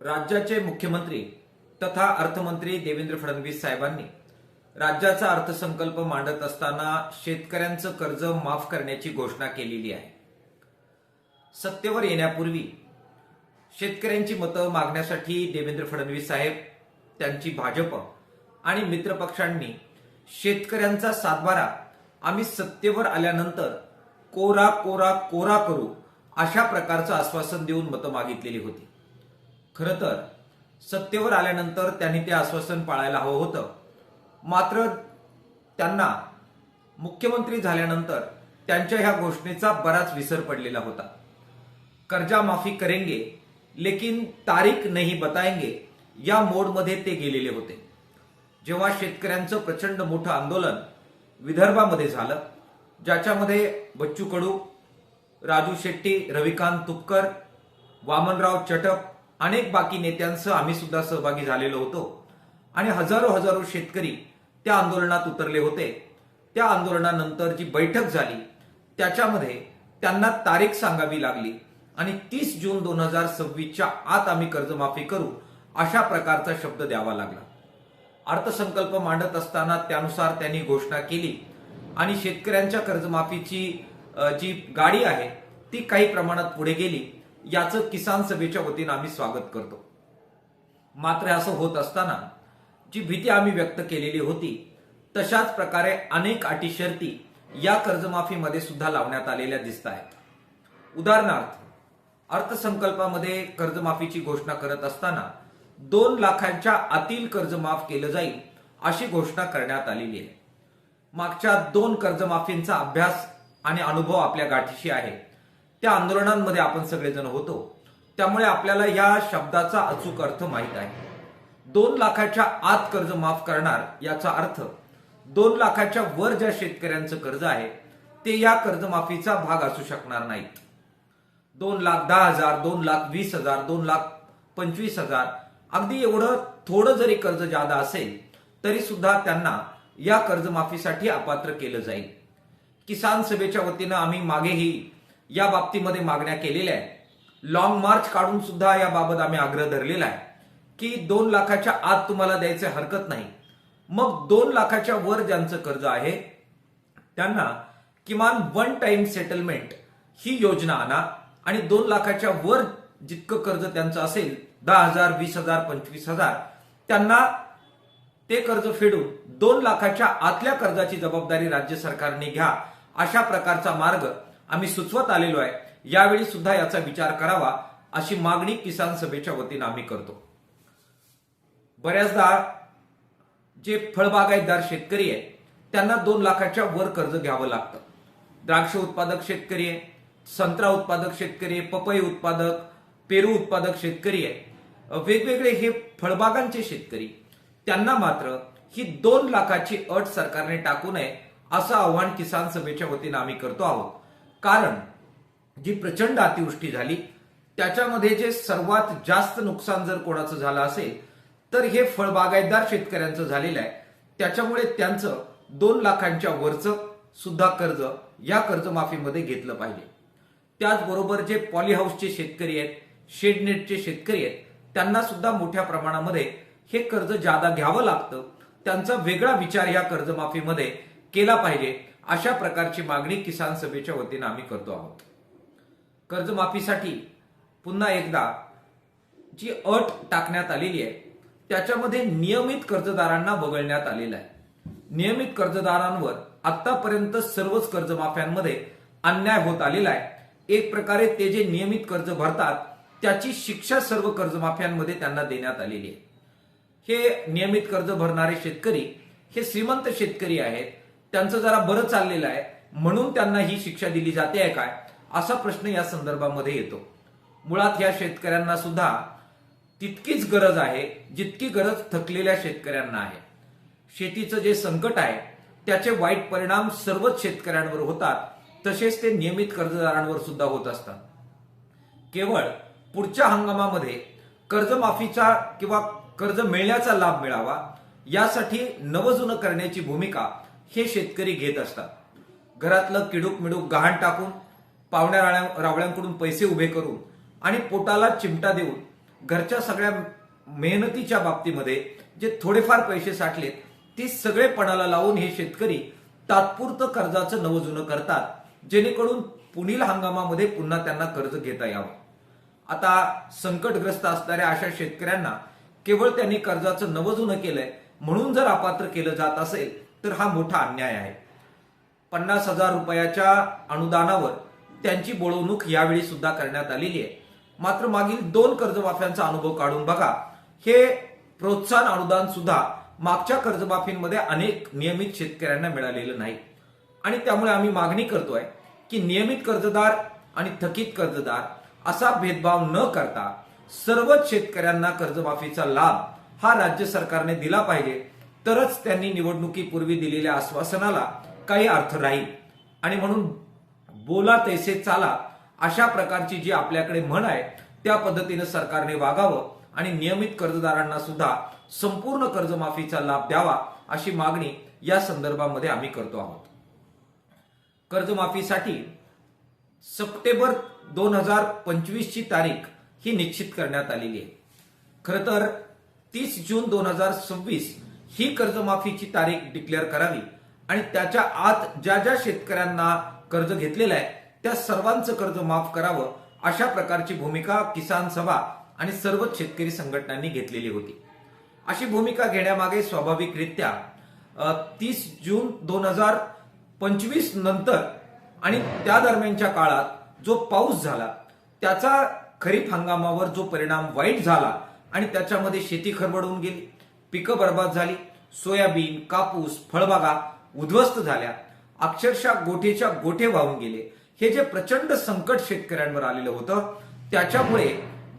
राज्याचे मुख्यमंत्री तथा अर्थमंत्री देवेंद्र फडणवीस साहेबांनी राज्याचा अर्थसंकल्प मांडत असताना शेतकऱ्यांचं कर्ज माफ करण्याची घोषणा केलेली आहे. सत्तेवर येण्यापूर्वी शेतकऱ्यांची मतं मागण्यासाठी देवेंद्र फडणवीस साहेब, त्यांची भाजप आणि मित्रपक्षांनी शेतकऱ्यांचा सातबारा आम्ही सत्तेवर आल्यानंतर कोरा कोरा कोरा करू अशा प्रकारचं आश्वासन देऊन मतं मागितलेली होती. खरं तर सत्तेवर आल्यानंतर त्यांनी ते आश्वासन पाळायला हवं होतं. मात्र त्यांना मुख्यमंत्री झाल्यानंतर त्यांच्या ह्या घोषणेचा बराच विसर पडलेला होता. कर्जा माफी करेंगे लेकिन तारीख नहीं बताएंगे या मोडमध्ये ते गेलेले होते. जेव्हा शेतकऱ्यांचं प्रचंड मोठं आंदोलन विदर्भामध्ये झालं, ज्याच्यामध्ये बच्चू कडू, राजू शेट्टी, रविकांत तुपकर, वामनराव चटप, अनेक बाकी नेत्यांसह आम्ही सुद्धा सहभागी झालेलो होतो आणि हजारो शेतकरी त्या आंदोलनात उतरले होते. त्या आंदोलनानंतर जी बैठक झाली त्याच्यामध्ये त्यांना तारीख सांगावी लागली आणि 30 जून 2026च्या आत आम्ही कर्जमाफी करू अशा प्रकारचा शब्द द्यावा लागला. अर्थसंकल्प मांडत असताना त्यानुसार त्यांनी घोषणा केली आणि शेतकऱ्यांच्या कर्जमाफीची जी गाडी आहे ती काही प्रमाणात पुढे गेली. याचं किसान सभेच्या वतीनं आम्ही स्वागत करतो. मात्र असं होत असताना जी भीती आम्ही व्यक्त केलेली होती तशाच प्रकारे अनेक अटी शर्ती या कर्जमाफीमध्ये सुद्धा लावण्यात आलेल्या दिसत आहेत. उदाहरणार्थ, अर्थसंकल्पामध्ये कर्जमाफीची घोषणा करत असताना 2 लाखांच्या आतील कर्ज माफ केलं जाईल अशी घोषणा करण्यात आलेली आहे. मागच्या 2 कर्जमाफींचा अभ्यास आणि अनुभव आपल्या गाठीशी आहे. त्या आंदोलनांमध्ये आपण सगळेजण होतो, त्यामुळे आपल्याला या शब्दाचा अचूक अर्थ माहित आहे. 2 लाखाच्या आत कर्ज माफ करणार याचा अर्थ 2 लाखाच्या वर ज्या शेतकऱ्यांचं कर्ज आहे ते या कर्जमाफीचा भाग असू शकणार नाहीत. 2,10,000, 2,20,000, 2,25,000 अगदी एवढं थोडं जरी कर्ज जादा असेल तरी सुद्धा त्यांना या कर्जमाफीसाठी अपात्र केलं जाईल. किसान सभेच्या वतीनं आम्ही मागेही या बाबतीमध्ये मागण्या केलेल्या आहेत. लॉंग मार्च काढून सुद्धा याबाबत आम्ही आग्रह धरलेला आहे की 2 लाखाच्या आत तुम्हाला द्यायचे हरकत नाही. मग 2 लाखाच्या वर ज्यांचं कर्ज आहे त्यांना किमान 1 टाइम सेटलमेंट ही योजना आणा आणि 2 लाखाच्या वर जितकं कर्ज त्यांचं असेल 10,000, 20,000, 25,000 त्यांना ते कर्ज फेडून 2 लाखाच्या आतल्या कर्जाची जबाबदारी राज्य सरकारने घ्या अशा प्रकारचा मार्ग आम्ही सुचवत आलेलो आहे. यावेळी सुद्धा याचा विचार करावा अशी मागणी किसान सभेच्या वतीनं आम्ही करतो. बऱ्याचदा जे फळबागायतदार शेतकरी आहेत त्यांना 2 लाखाच्या वर कर्ज घ्यावं लागतं. द्राक्ष उत्पादक शेतकरी आहे, संत्रा उत्पादक शेतकरी आहे, पपई उत्पादक, पेरू उत्पादक शेतकरी आहे, वेगवेगळे हे फळबागांचे शेतकरी, त्यांना मात्र ही 2 लाखाची अट सरकारने टाकू नये असं आव्हान किसान सभेच्या वतीनं आम्ही करतो आहोत. कारण जी प्रचंड अतिवृष्टी झाली त्याच्यामध्ये जे सर्वात जास्त नुकसान जर कोणाचं झालं असेल तर हे फळबागायतदार शेतकऱ्यांचं झालेलं आहे. त्याच्यामुळे त्यांचं 2 लाखांच्या वरचं सुद्धा कर्ज या कर्जमाफीमध्ये घेतलं पाहिजे. त्याचबरोबर जे पॉलीहाऊसचे शेतकरी आहेत, शेडनेटचे शेतकरी आहेत, त्यांना सुद्धा मोठ्या प्रमाणामध्ये हे कर्ज जादा घ्यावं लागतं. त्यांचा वेगळा विचार या कर्जमाफीमध्ये केला पाहिजे अशा प्रकारची मागणी किसान सभेच्या वतीनं आम्ही करतो आहोत. कर्जमाफीसाठी पुन्हा एकदा जी अट टाकण्यात आलेली आहे त्याच्यामध्ये नियमित कर्जदारांना वगळण्यात आलेलं आहे. नियमित कर्जदारांवर आतापर्यंत सर्वच कर्जमाफ्यांमध्ये अन्याय होत आलेला आहे. एक प्रकारे ते जे नियमित कर्ज भरतात त्याची शिक्षा सर्व कर्जमाफ्यांमध्ये त्यांना देण्यात आलेली आहे. हे नियमित कर्ज भरणारे शेतकरी हे श्रीमंत शेतकरी आहेत, त्यांचं जरा बरं चाललेलं आहे म्हणून त्यांना ही शिक्षा दिली जाते आहे काय असा प्रश्न या संदर्भामध्ये येतो. मुळात या शेतकऱ्यांना सुद्धा तितकीच गरज आहे जितकी गरज थकलेल्या शेतकऱ्यांना आहे. शेतीचं जे संकट आहे त्याचे वाईट परिणाम सर्वच शेतकऱ्यांवर होतात, तसेच ते नियमित कर्जदारांवर सुद्धा होत असतात. केवळ पुढच्या हंगामामध्ये कर्जमाफीचा किंवा कर्ज मिळण्याचा लाभ मिळावा यासाठी नवजुनं करण्याची भूमिका हे शेतकरी घेत असतात. घरातलं किडूक मिडूक गहाण टाकून, पाहुण्या रावळ्यांकडून पैसे उभे करून आणि पोटाला चिमटा देऊन घरच्या सगळ्या मेहनतीच्या बाबतीमध्ये जे थोडेफार पैसे साठलेत ते सगळे पणाला लावून हे शेतकरी तात्पुरतं कर्जाचं नवजुनं करतात, जेणेकरून पुढील हंगामामध्ये पुन्हा त्यांना कर्ज घेता यावं. आता संकटग्रस्त असणाऱ्या अशा शेतकऱ्यांना केवळ त्यांनी कर्जाचं नवजुनं केलंय म्हणून जर अपात्र केलं जात असेल तर हा मोठा अन्याय आहे. 50,000 रुपयाच्या अनुदानावर त्यांची बोलवणूक यावेळी सुद्धा करण्यात आलेली आहे. मात्र मागील 2 कर्जमाफ्यांचा अनुभव काढून बघा. हे प्रोत्साहन अनुदान सुद्धा मागच्या कर्जमाफींमध्ये अनेक नियमित शेतकऱ्यांना मिळालेलं नाही. आणि त्यामुळे आम्ही मागणी करतोय की नियमित कर्जदार आणि थकीत कर्जदार असा भेदभाव न करता सर्वच शेतकऱ्यांना कर्जमाफीचा लाभ हा राज्य सरकारने दिला पाहिजे. तरच त्यांनी निवडणुकीपूर्वी दिलेल्या आश्वासनाला काही अर्थ राहील. आणि म्हणून बोला तैसे चाला अशा प्रकारची जी आपल्याकडे म्हण आहे त्या पद्धतीने सरकारने वागावं आणि नियमित कर्जदारांना सुद्धा संपूर्ण कर्जमाफीचा लाभ द्यावा अशी मागणी या संदर्भामध्ये आम्ही करतो आहोत. कर्जमाफीसाठी सप्टेंबर 2025 ची तारीख ही निश्चित करण्यात आलेली आहे. खरं तर 30 जून 2026 ही कर्जमाफीची तारीख डिक्लेअर करावी आणि त्याच्या आत ज्या ज्या शेतकऱ्यांना कर्ज घेतलेलं आहे त्या सर्वांचं कर्ज माफ करावं अशा प्रकारची भूमिका किसान सभा आणि सर्वच शेतकरी संघटनांनी घेतलेली होती. अशी भूमिका घेण्यामागे स्वाभाविकरित्या 30 जून 2025 नंतर आणि त्या दरम्यानच्या काळात जो पाऊस झाला त्याचा खरीप हंगामावर जो परिणाम वाईट झाला आणि त्याच्यामध्ये शेती खरबडून गेली, पिकं बर्बाद झाली, सोयाबीन, कापूस, फळबागा उद्ध्वस्त झाल्या, अक्षरशः गोठेच्या गोठे वाहून गेले. हे जे प्रचंड संकट शेतकऱ्यांवर आलेलं होतं त्याच्यामुळे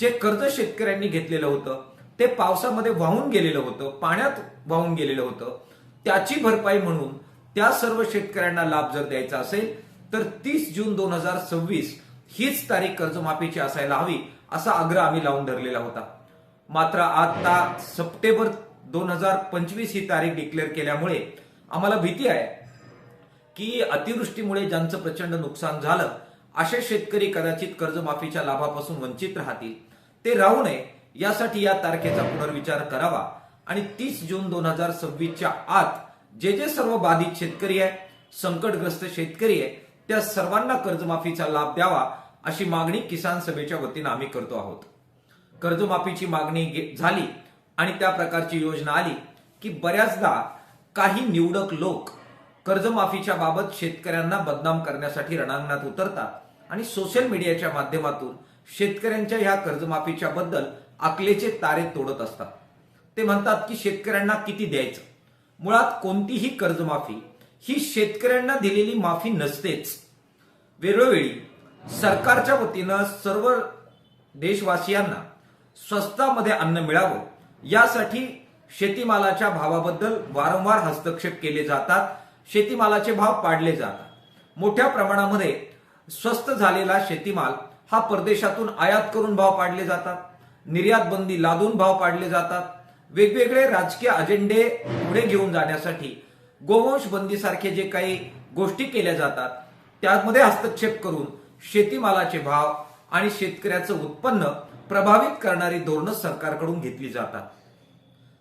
जे कर्ज शेतकऱ्यांनी घेतलेलं होतं ते पावसामध्ये वाहून गेलेलं होतं, पाण्यात वाहून गेलेलं होतं. त्याची भरपाई म्हणून त्या सर्व शेतकऱ्यांना लाभ जर द्यायचा असेल तर 30 जून 2026 हीच तारीख कर्जमाफीची असायला हवी असा आग्रह आम्ही लावून धरलेला होता. मात्र आता सप्टेंबर 2025 ही तारीख डिक्लेअर केल्यामुळे आम्हाला भीती आहे की अतिवृष्टीमुळे ज्यांचं प्रचंड नुकसान झालं असे शेतकरी कदाचित कर्जमाफीच्या लाभापासून वंचित राहतील. ते राहू नये यासाठी या तारखेचा पुनर्विचार करावा आणि 30 जून 2026च्या आत जे जे सर्व बाधित शेतकरी आहे, संकटग्रस्त शेतकरी आहे त्या सर्वांना कर्जमाफीचा लाभ द्यावा अशी मागणी किसान सभेच्या वतीनं आम्ही करतो आहोत. कर्जमाफीची मागणी झाली आणि त्या प्रकारची योजना आली की बऱ्याचदा काही निवडक लोक कर्जमाफीच्या बाबत शेतकऱ्यांना बदनाम करण्यासाठी रणांगणात उतरतात आणि सोशल मीडियाच्या माध्यमातून शेतकऱ्यांच्या ह्या कर्जमाफीच्या बद्दल आकलेचे तारे तोडत असतात. ते म्हणतात की शेतकऱ्यांना किती द्यायचं. मुळात कोणतीही कर्जमाफी ही शेतकऱ्यांना दिलेली माफी नसतेच. वेळोवेळी सरकारच्या वतीनं सर्व देशवासियांना स्वस्तामध्ये अन्न मिळावं यासाठी शेतीमालाच्या भावाबद्दल वारंवार हस्तक्षेप केले जातात. शेतीमालाचे भाव पाडले जातात. मोठ्या प्रमाणामध्ये स्वस्त झालेला शेतीमाल हा परदेशातून आयात करून भाव पाडले जातात. निर्यात बंदी लादून भाव पाडले जातात. वेगवेगळे राजकीय अजेंडे पुढे घेऊन जाण्यासाठी गोवंश बंदीसारखे जे काही गोष्टी केल्या जातात त्यामध्ये हस्तक्षेप करून शेतीमालाचे भाव आणि शेतकऱ्याचं उत्पन्न प्रभावित करणारी धोरणं सरकारकडून घेतली जातात.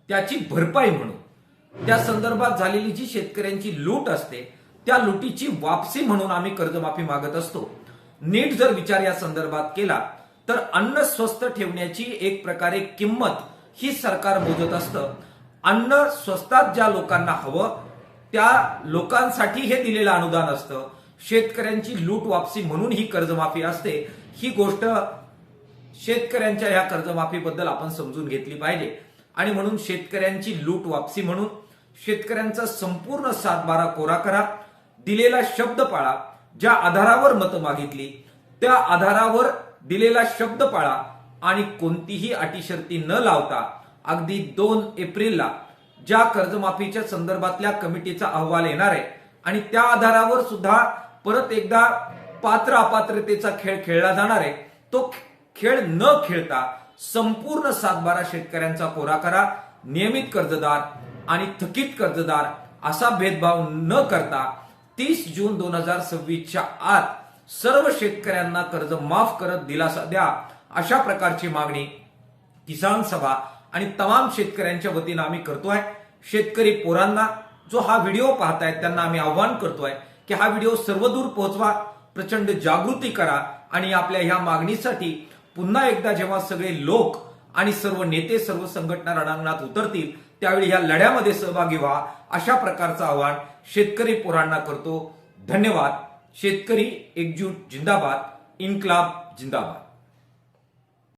त्याची भरपाई म्हणून त्या संदर्भात झालेली जी शेतकऱ्यांची लूट असते त्या लुटीची वापसी म्हणून आम्ही कर्जमाफी मागत असतो. नीट जर विचार या संदर्भात केला तर अन्न स्वस्त ठेवण्याची एक प्रकारे किंमत ही सरकार मोजत असतं. अन्न स्वस्तात ज्या लोकांना हवं त्या लोकांसाठी हे दिलेलं अनुदान असतं. शेतकऱ्यांची लूट वापसी म्हणून ही कर्जमाफी असते. ही गोष्ट शेतकऱ्यांच्या ह्या कर्जमाफीबद्दल आपण समजून घेतली पाहिजे आणि म्हणून शेतकऱ्यांची लूट वापसी म्हणून शेतकऱ्यांचा संपूर्ण 7/12 कोरा करा. दिलेला शब्द पाळा. ज्या आधारावर मतं मागितली त्या आधारावर दिलेला शब्द पाळा आणि कोणतीही अटीशर्ती न लावता अगदी 2 एप्रिलला ज्या कर्जमाफीच्या संदर्भातल्या कमिटीचा अहवाल येणार आहे आणि त्या आधारावर सुद्धा परत एकदा पात्र अपात्रतेचा खेळ खेळला जाणार आहे. तो खेळ न खेळता संपूर्ण 7/12 शेतकऱ्यांचा कोरा करा. नियमित कर्जदार आणि थकीत कर्जदार असा भेदभाव न करता 30 जून 2026च्या आत सर्व शेतकऱ्यांना कर्ज माफ करत दिलासा द्या अशा प्रकारची मागणी किसान सभा आणि तमाम शेतकऱ्यांच्या वतीनं आम्ही करतोय. शेतकरी पोरांना जो हा व्हिडिओ पाहतायत त्यांना आम्ही आव्हान करतोय की हा व्हिडिओ सर्वदूर पोहोचवा, प्रचंड जागृती करा आणि आपल्या ह्या मागणीसाठी पुन्हा एकदा जेव्हा सगळे लोक आणि सर्व नेते सर्व संघटना रणांगणात उतरतील त्यावेळी ह्या लढ्यामध्ये सहभागी व्हा, अशा प्रकारचं आव्हान शेतकरी पोरांना करतो. धन्यवाद. शेतकरी एकजूट जिंदाबाद, इन्क्लाब जिंदाबाद.